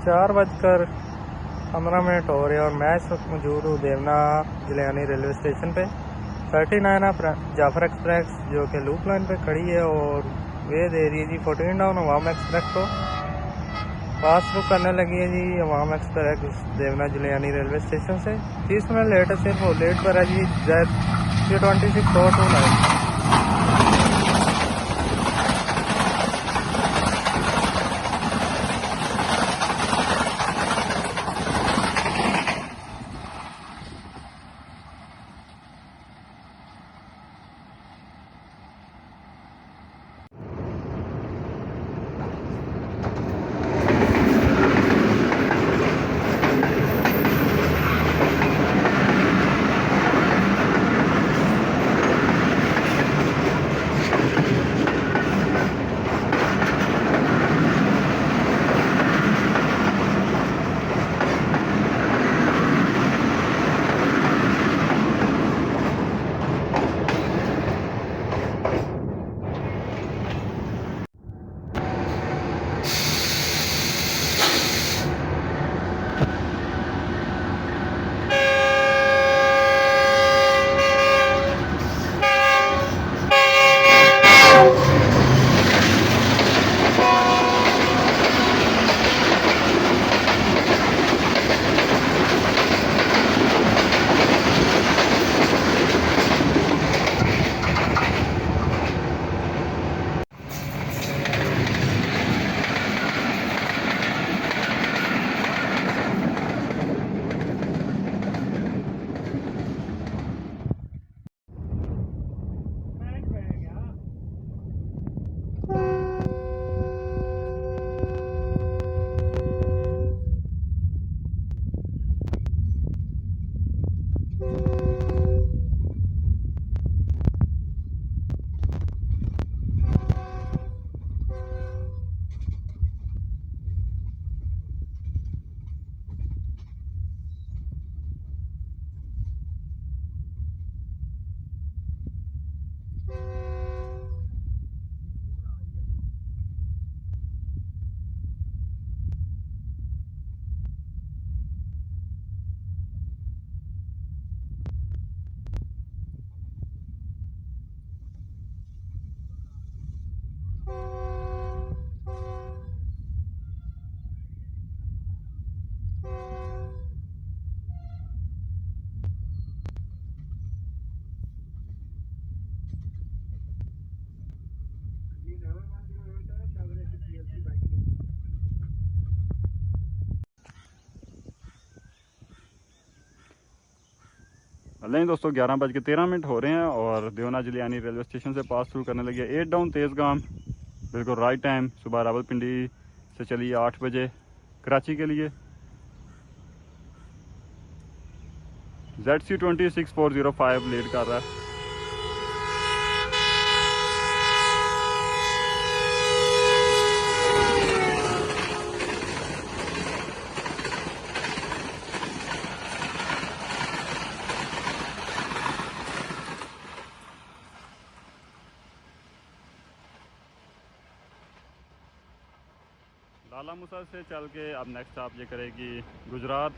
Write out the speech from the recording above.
4:15 हो रहे हैं और मैं इस वक्त मौजूद हूँ देवना जलियानी रेलवे स्टेशन पे। 39 जाफर एक्सप्रेस जो कि लूप लाइन पे खड़ी है और वे दे रही है जी 14 डाउन अवाम एक्सप्रेस को। पास थ्रू करने लगी है जी अवाम एक्सप्रेस देवना जलियानी रेलवे स्टेशन से। 30 मिनट लेट है, सिर्फ वो लेट पर है जी Z26 नहीं दोस्तों, 11:13 हो रहे हैं और देवना जलियानी रेलवे स्टेशन से पास थ्रू करने लगे 8 डाउन तेज़गाम। बिल्कुल राइट टाइम। सुबह रावलपिंडी से चली 8 बजे कराची के लिए। ZC26 लीड कर रहा है। लाला मुसा से चल के अब नेक्स्ट आप ये करेगी गुजरात।